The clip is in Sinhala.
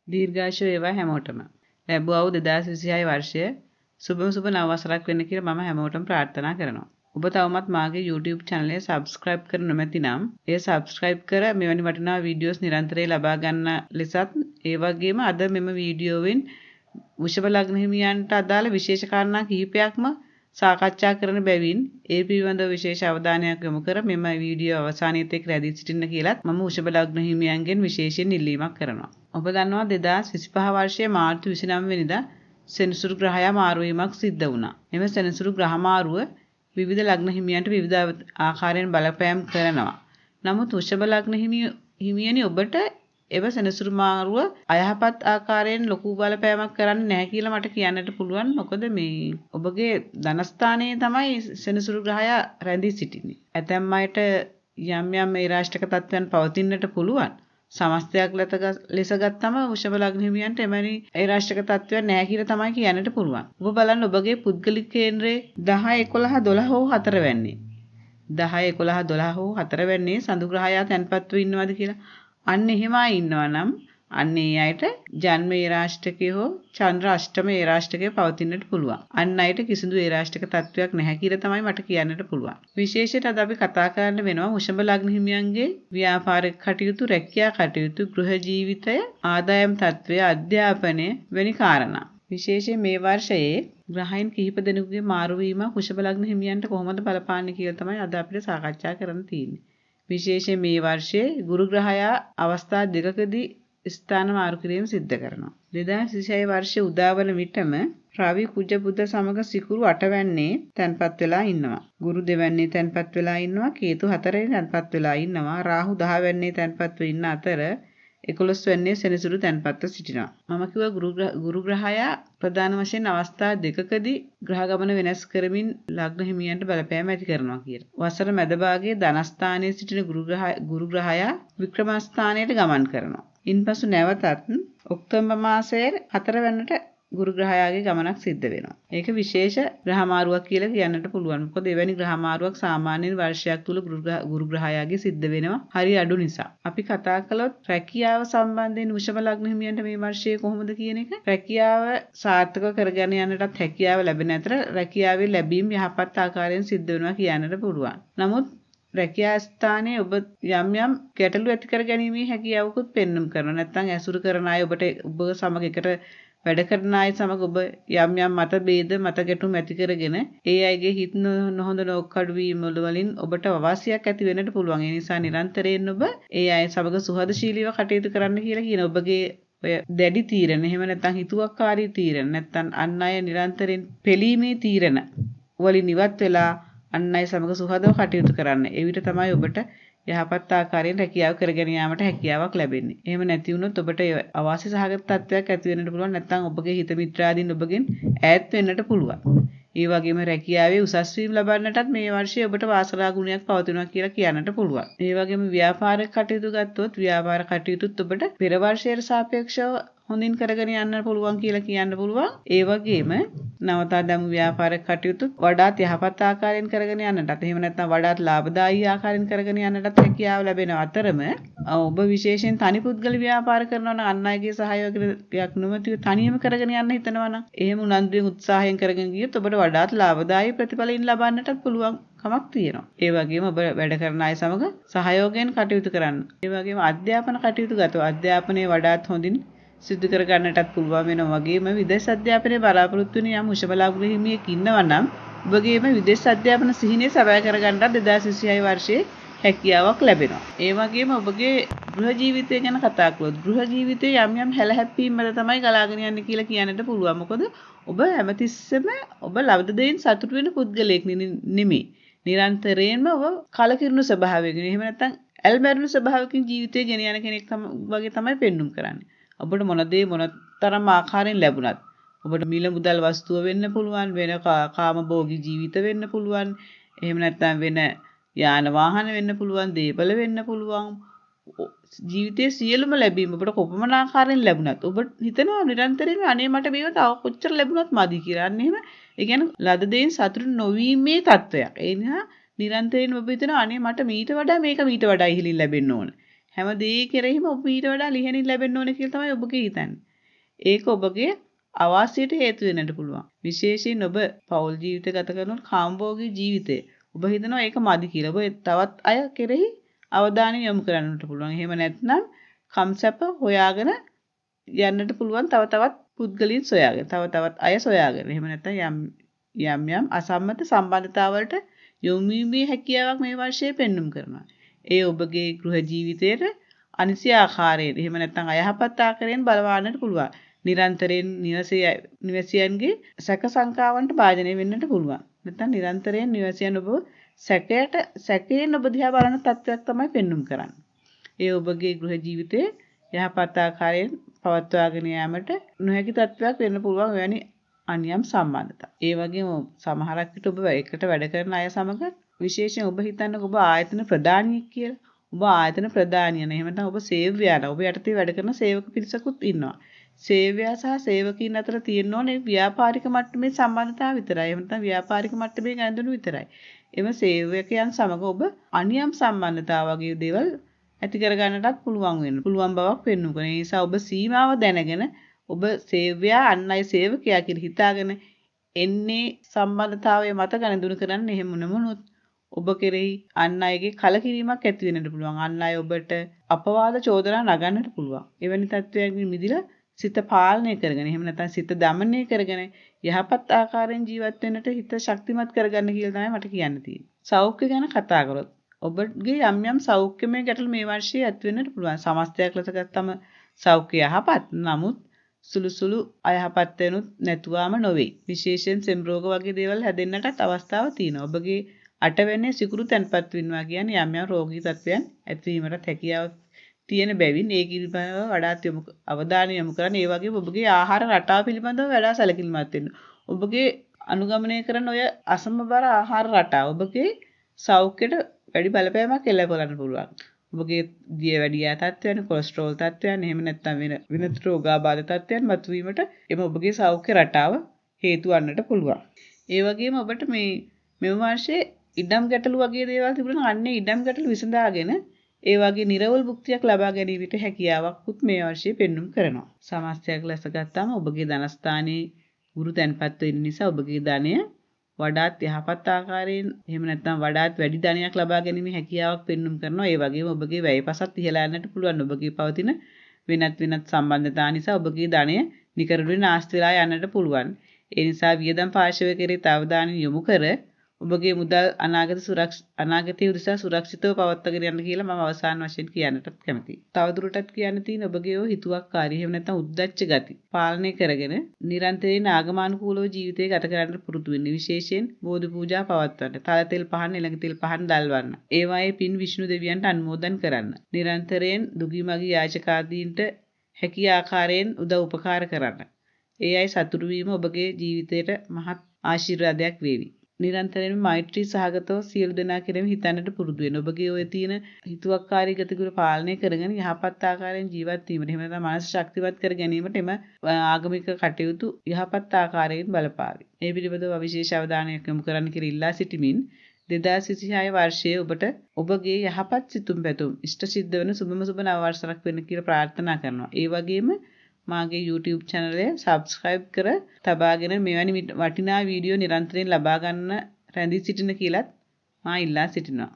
දීර්ඝාෂ වේවා හැමෝටම. ලැබුවා වූ 2026 වර්ෂය සුබම සුබ නව වසරක් වෙන්න කියලා මම හැමෝටම ප්‍රාර්ථනා කරනවා. ඔබ තවමත් මාගේ YouTube channel එක subscribe කර නොමැති නම් එය subscribe කර මෙවැනි වටිනා වීඩියෝස් නිරන්තරයෙන් ලබා ගන්න ලෙසත් ඒ වගේම අද මෙම වීඩියෝවෙන් වෘෂභ ලග්න හිමියන්ට අදාළ විශේෂ කාරණා කිහිපයක්ම සාකච්ඡා කරන බැවින් ඒ පිළිබඳව විශේෂ අවධානයක් යොමු කර මෙම වීඩියෝ අවසානයේත් එක් රැඳී සිටින්න කියලත් මම වෘෂභ ලග්න හිමියන්ගෙන් විශේෂයෙන් ඉල්ලීමක් කරනවා. ඔබ දන්නවා 2025 වර්ෂයේ මාර්තු 29 වෙනිදා සෙනසුරු ග්‍රහයා මාරු වීමක් සිද්ධ වුණා. එම සෙනසුරු ග්‍රහ මාරුව විවිධ ලග්න හිමියන්ට විවිධ ආකාරයෙන් බලපෑම් කරනවා. නමුත් වෘෂභ ලග්න හිමියනි ඔබට එව සෙනසුරු මාරුව අයහපත් ආකාරයෙන් ලොකු බලපෑමක් කරන්නේ නැහැ කියලා මට කියන්නට පුළුවන්. මොකද මේ ඔබගේ ධනස්ථානයේ තමයි සෙනසුරු ග්‍රහයා රැඳී සිටින්නේ. ඇතැම් අයට යම් යම් ඒ රාශික තත්ත්වයන් පවතින්නට පුළුවන්. සමස්තයක් ලෙස ගත්තම වෘෂභ ලග්න හිමියන්ට එමැනි ඒ රාශික තත්ත්වයක් නැහැ කියලා තමයි කියන්නට පුළුවන්. ඔබ බලන්න ඔබගේ පුද්ගලික කේන්ද්‍රයේ 10 11 12 හෝ 4 වෙන්නේ 10 11 12 හෝ 4 වෙන්නේ සඳු ග්‍රහයා තැන්පත්ව ඉන්නවද කියලා. අන්න එහෙමයි ඉන්නවා නම් අන්න ඒ අයට ජන්ම ඒ රාශිකයේ හෝ චන්ද්‍ර අෂ්ටම ඒ රාශිකයේ පවතින්නට පුළුවන්. අන්න අයට කිසිදු ඒ රාශික තත්වයක් නැහැ කියලා තමයි මට කියන්නට පුළුවන්. විශේෂයෙන් අද අපි කතා කරන්න වෙනවා වෘෂභ ලග්න හිමියන්ගේ ව්‍යාපාරික කටයුතු, රැකියා කටයුතු, ගෘහ ජීවිතය, ආදායම් තත්ත්වය, අධ්‍යාපනය වැනි කාරණා. විශේෂයෙන් මේ වර්ෂයේ ග්‍රහයන් කිහිප දෙනෙකුගේ මාරු වීම වෘෂභ ලග්න හිමියන්ට කොහොමද බලපාන්නේ කියලා තමයි අද අපිට සාකච්ඡා කරන්න තියෙන්නේ. විශේෂයෙන් මේ වර්ෂයේ ගුරු ග්‍රහයා අවස්ථා දෙකකදී ස්ථාන මාරු කිරීම සිද්ධ කරනවා. 2026 වර්ෂයේ උදා වන විටම රවි කුජ බුධ සමග සිකුරු 8 වැන්නේ තැන්පත් වෙලා ඉන්නවා. ගුරු දෙවැන්නේ තැන්පත් වෙලා ඉන්නවා. කේතු 4 වෙනි තැන්පත් වෙලා ඉන්නවා. රාහු 10 වැන්නේ තැන්පත් වෙ ඉන්න අතර 11 වෙන්නේ සෙනසුරු තැන්පත්ව සිටිනවා. මම කිව්වා ගුරු ග්‍රහයා ප්‍රධාන වශයෙන් අවස්ථා දෙකකදී ග්‍රහ ගමන වෙනස් කරමින් ලග්න හිමියන්ට බලපෑම ඇති කරනවා කියලා. වසර මැද භාගයේ ධනස්ථානයේ සිටින ගුරු ග්‍රහයා වික්‍රම ස්ථානයට ගමන් කරනවා. ඉන්පසු නැවතත් ඔක්තෝබර් මාසයේ 4 වෙනිට ගුරු ග්‍රහයාගේ ගමනක් සිද්ධ වෙනවා. ඒක විශේෂ ග්‍රහ මාරුවක් කියලා කියන්නට පුළුවන්. මොකද එවැනි ග්‍රහ මාරුවක් සාමාන්‍යයෙන් වර්ෂයක් තුල ගුරු ග්‍රහයාගේ සිද්ධ වෙනවා. හරි අඩු නිසා. අපි කතා කළොත් රැකියාව සම්බන්ධයෙන් වෘෂභ ලග්න හිමියන්ට මේ වර්ෂයේ කොහොමද කියන එක. රැකියාව සාර්ථකව කරගෙන යන්නටත් හැකියාව ලැබෙන අතර රැකියාවේ ලැබීම් යහපත් ආකාරයෙන් සිද්ධ වෙනවා කියන්නට පුළුවන්. නමුත් රැකියා ස්ථානයේ ඔබ යම් යම් ගැටලු ඇති කර ගැනීමේ හැකියාවකුත් පෙන්වන්න කරනවා. නැත්නම් ඇසුරු කරන අය ඔබ සමග එකට වැඩ කරන අය සමග ඔබ යම් යම් මතභේද මත ගැටුම් ඇති කරගෙන ඒ අයගේ හිත නොහොඳ නොකඩු වීම වලින් ඔබට අවාසියක් ඇති වෙන්නට පුළුවන්. ඒ නිසා නිරන්තරයෙන් ඔබ ඒ අය සමග සුහදශීලීව කටයුතු කරන්න කියලා කියන ඔබගේ ඔය දැඩි තීරණ, එහෙම නැත්නම් හිතුවක්කාරී තීරණ, නැත්නම් අන් අය නිරන්තරයෙන් පෙළීමේ තීරණ වලින් ඉවත් වෙලා අන් අය සමග සුහදව කටයුතු කරන්න. ඒ විට තමයි ඔබට යහපත් ආකාරයෙන් රැකියාව කරගෙන යාමට හැකියාවක් ලැබෙන්නේ. එහෙම නැති වුණොත් ඔබට අවාසි සහගත තත්ත්වයක් ඇති වෙන්නට පුළුවන්. නැත්නම් ඔබගේ හිත මිත්‍රාදීන් ඔබගෙන් ඈත් වෙන්නට පුළුවන්. ඒ වගේම රැකියාවේ උසස් වීම ලබන්නටත් මේ වර්ෂයේ ඔබට වාසනා ගුණයක් පවතිනවා කියලා කියන්නට පුළුවන්. ඒ වගේම ව්‍යාපාරික කටයුතු ගත්තොත් ව්‍යාපාර කටයුතුත් ඔබට පෙර වර්ෂයට සාපේක්ෂව හොඳින් කරගෙන යන්න පුළුවන් කියලා කියන්න පුළුවන්. ඒ වගේම නවතා දැමු ව්‍යාපාරික කටයුතු වඩාත් යහපත් ආකාරයෙන් කරගෙන යන්නටත්, එහෙම නැත්නම් වඩාත් ලාභදායී ආකාරයෙන් කරගෙන යන්නටත් හැකියාව ලැබෙන අතරම ඔබ විශේෂයෙන් තනි පුද්ගල ව්‍යාපාර කරනවා නම් අන් අයගේ සහයෝගයක් නොමැතිව තනියම කරගෙන යන්න හිතනවා නම් එහෙම උනන්දුවෙන් උත්සාහයෙන් කරගෙන ගියොත් ඔබට වඩාත් ලාභදායී ප්‍රතිඵලයන් ලබන්නටත් පුළුවන් කමක් තියෙනවා. ඒ වගේම ඔබ වැඩ කරන අය සමග සහයෝගයෙන් කටයුතු කරන්න. ඒ වගේම අධ්‍යාපන කටයුතු ගතව අධ්‍යාපනයේ වඩාත් හොඳින් සිදු කර ගන්නටත් පුළුවන් වෙනවා. වගේම විදේශ අධ්‍යාපනයේ බලාපොරොත්තු වෙන යම් වෘෂභ ලග්න හිමියෙක් ඉන්නවා නම් ඔබගේම විදේශ අධ්‍යාපන සිහිනය සබය කර ගන්නට 2026 වර්ෂයේ හැකියාවක් ලැබෙනවා. ඒ වගේම ඔබගේ ගෘහ ජීවිතය ගැන කතා කළොත් ගෘහ ජීවිතයේ යම් යම් හැලහැප්පීම් මත තමයි ගලාගෙන යන්නේ කියලා කියන්නට පුළුවන්. මොකද ඔබ හැමතිස්සෙම ඔබ ලබන දෙයින් සතුටු වෙන පුද්ගලයෙක් නෙමෙයි. නිරන්තරයෙන්ම ඔබ කලකිරුණු ස්වභාවයකින්, එහෙම නැත්නම් ඇල්මැරුණු ස්වභාවයකින් ජීවිතය ගෙන යන කෙනෙක් වගේ තමයි පෙන්눔 කරන්නේ. ඔබට මොනතරම් ආකාරයෙන් ලැබුණත් ඔබට මිල මුදල් වස්තුව වෙන්න පුළුවන්, වෙන කාමභෝගී ජීවිත වෙන්න පුළුවන්, එහෙම නැත්නම් වෙන යාන වාහන වෙන්න පුළුවන්, දේපල වෙන්න පුළුවන්. ජීවිතයේ සියලුම ලැබීම් ඔබට කොපමණ ආකාරයෙන් ලැබුණත් ඔබ හිතනවා නිරන්තරයෙන්ම අනේ මට මේව තව කොච්චර ලැබුණත් මදි කියලා. අන්න එහෙම ඒ කියන්නේ ලද දෙයින් සතුටු නොවීමේ තත්වයක්. ඒ නිසා නිරන්තරයෙන් ඔබ හිතනවා අනේ මට මීට වඩා මේක මීට වඩා ඉහළින් ලැබෙන්න ඕන. හැම දේ කෙරෙහිම ඔබ ඊට වඩා ලිහිණින් ලැබෙන්න ඕනේ කියලා තමයි ඔබගේ හිතන්නේ. ඒක ඔබගේ අවාසියට හේතු වෙන්නට පුළුවන්. විශේෂයෙන් ඔබ පෞල් ජීවිත ගත කරනකොට කාමභෝගී ජීවිතය. ඔබ හිතනවා ඒක මදි කියලා. ඔබ තවත් අය කෙරෙහි අවධානය යොමු කරන්නට පුළුවන්. එහෙම නැත්නම් කම්සප හොයාගෙන යන්නට පුළුවන් තව තවත් පුද්ගලයන් සොයාගෙන. තව තවත් අය සොයාගෙන. එහෙම නැත්නම් යම් අසම්මත සම්බන්ධතාවලට යොමු වීමේ හැකියාවක් මේ වර්ෂයේ පෙන්눔 කරනවා. ඒ ඔබගේ ගෘහ ජීවිතයට අනිසි ආකාරයෙන් එහෙම නැත්නම් අයහපත් ආකාරයෙන් බලවන්නට පුළුවන්. නිරන්තරයෙන් නිවැසියන්ගේ සැක සංකාවන්ට භාජනය වෙන්නට පුළුවන්. නැත්නම් නිරන්තරයෙන් නිවැසියන් ඔබ සැකයෙන් ඔබ දිහා බලන තත්ත්වයක් තමයි පෙන්눔 කරන්නේ. ඒ ඔබගේ ගෘහ ජීවිතයේ යහපත් ආකාරයෙන් පවත්වාගෙන යාමට නොහැකි තත්ත්වයක් වෙන්න පුළුවන් වෙනි අනියම් සම්බන්ධතා. ඒ වගේම සමහරක් විට ඔබ එකට වැඩ කරන අය සමග විශේෂයෙන් ඔබ හිතන්නේ ඔබ ආයතන ප්‍රධානියෙක් කියලා. ඔබ ආයතන ප්‍රධානිය නේ. එහෙම නැත්නම් ඔබ සේව්‍යයා. ඔබ යටතේ වැඩ කරන සේවක පිරිසකුත් ඉන්නවා. සේව්‍යයා සහ සේවකීන් අතර තියෙන්න ඕනේ ව්‍යාපාරික මට්ටමේ සම්බන්ධතාව විතරයි. එහෙම නැත්නම් ව්‍යාපාරික මට්ටමේ ගැඹුරු විතරයි. එම සේවකයන් සමග ඔබ අනියම් සම්බන්ධතාව වගේ දේවල් ඇති කරගන්නටත් පුළුවන් වෙන. පුළුවන් බවක් පෙන්වු කරන. ඒ නිසා ඔබ සීමාව දැනගෙන ඔබ සේව්‍යයා අන් අය සේවකයා කියලා හිතාගෙන එන්නේ සම්බන්ධතාවය මත ගණදුණු කරන්න එහෙම නෙමොනොත් ඔබ කෙරෙහි අන් අයගේ කලකිරීමක් ඇති වෙන්නට පුළුවන්. අන් අය ඔබට අපවාද චෝදනා නගන්නට පුළුවන්. එවැනි තත්ත්වයන්ගෙන් මිදලා සිත පාලනය කරගෙන එහෙම නැත්නම් සිත දමනය කරගෙන යහපත් ආකාරයෙන් ජීවත් වෙන්නට හිත ශක්තිමත් කරගන්න කියලා තමයි මට කියන්න තියෙන්නේ. සෞඛ්‍ය ගැන කතා කරොත් ඔබගේ යම් සෞඛ්‍යමය ගැටලු මේ වර්ෂයේ ඇති වෙන්නට පුළුවන්. සමස්තයක් ලෙස ගත්තම සෞඛ්‍ය යහපත්. නමුත් සුළු අයහපත් වෙනුත් නැතුවම නොවේ. විශේෂයෙන් සෙම් රෝග වගේ දේවල් හැදෙන්නටත් අවස්ථාවක් තියෙනවා. ඔබගේ අටවැන්නේ සිකුරු තැන්පත් වෙනවා කියන්නේ යම් රෝගී තත්ත්වයන් ඇතිවීමට හැකියාව තියෙන බැවින් ඒ පිළිබඳව වඩාත් අවධානය යොමු කරන්න. ඒ වගේම ඔබගේ ආහාර රටාව පිළිබඳව වඩා සැලකිලිමත් වෙන්න. ඔබගේ අනුගමනය කරන ඔය අසමබර ආහාර රටාව ඔබගේ සෞඛ්‍යයට වැඩි බලපෑමක් එල්ල කරන්න පුළුවන්. ඔබගේ දිය වැඩි යා තත්ත්වයන්, කොලෙස්ටරෝල් තත්ත්වයන්, එහෙම නැත්නම් වෙන රෝගාබාධ තත්ත්වයන් මතුවීමට එම ඔබගේ සෞඛ්‍ය රටාව හේතු වන්නට පුළුවන්. ඒ වගේම ඔබට මේ වර්ෂයේ ඉඩම් ගැටලු වගේ දේවල් තිබුණා. අන්නේ ඉඩම් ගැටලු විසඳාගෙන ඒ වගේ නිර්වල් භුක්තියක් ලබා ගැනීමට හැකියාවක්ත් මේ වර්ෂයේ පෙන්눔 කරනවා. සමස්තයක් ලෙස ගත්තාම ඔබගේ ධනස්ථානයේ ගුරු තැන්පත් වෙන නිසා ඔබගේ ධනය වඩාත් යහපත් ආකාරයෙන් එහෙම නැත්නම් වඩාත් වැඩි ධනයක් ලබා ගැනීමේ හැකියාවක් පෙන්눔 කරනවා. ඒ වගේම ඔබගේ වැයපසත් ඉහළ යන්නට පුළුවන්. ඔබගේ පවතින වෙනත් සම්බන්ධතා නිසා ඔබගේ ධනය නිකරුණේ නාස්ති වෙලා යන්නට පුළුවන්. ඒ නිසා වියදම් පාර්ශවය කෙරෙහි අවධානය යොමු කර ඔබගේ මුදල් අනාගතයේ උදෙසා සුරක්ෂිතව පවත්වාගෙන යන්න කියලා මම අවසාන වශයෙන් කියන්නටත් කැමතියි. තවදුරටත් කියන්න තියෙන ඔබගේ හිතුවක්කාරී එහෙම නැත්නම් උද්දච්ච ගති පාලනය කරගෙන නිරන්තරයෙන් ආගමනුකූලව ජීවිතය ගත කරන්න පුරුදු වෙන්න. විශේෂයෙන් බෝධි පූජා පවත්වන්න. තල තෙල් පහන් එළඟ තෙල් පහන් දල්වන්න. ඒවායේ පින් විෂ්ණු දෙවියන්ට අනුමෝදන් කරන්න. නිරන්තරයෙන් දුගී මගී යාචකාදීන්ට හැකි ආකාරයෙන් උදව් උපකාර කරන්න. ඒ අය සතුටු වීම ඔබගේ ජීවිතයට මහත් ආශිර්වාදයක් වේවි. නිරන්තරයෙන්ම මෛත්‍රී සහගතව සියලු දෙනා කෙරෙහි හිතන්නට පුරුදු වෙන්න. ඔබගේ ඔය තියෙන හිතුවක්කාරී ගතිගුණ පාලනය කරගෙන යහපත් ආකාරයෙන් ජීවත් වීමට එහෙම නැත්නම් මනස ශක්තිමත් කර ගැනීමට එම ආගමික කටයුතු යහපත් ආකාරයෙන් බලපාවි. මේ පිළිබඳව විශේෂ අවධානයක් යොමු කරන්න කියලා ඉල්ලා සිටිමින් 2026 වර්ෂයේ ඔබට ඔබගේ යහපත් සිතුම් පැතුම් ඉෂ්ට සිද්ධ වෙන සුබම සුබ නව වර්ෂයක් වෙන්න කියලා ප්‍රාර්ථනා කරනවා. ඒ වගේම මාගේ YouTube channel එක subscribe කර තබාගෙන මෙවැනි වටිනා වීඩියෝ නිරන්තරයෙන් ලබා ගන්න රැඳී සිටින කියලාත් මා ඉල්ලා සිටිනවා.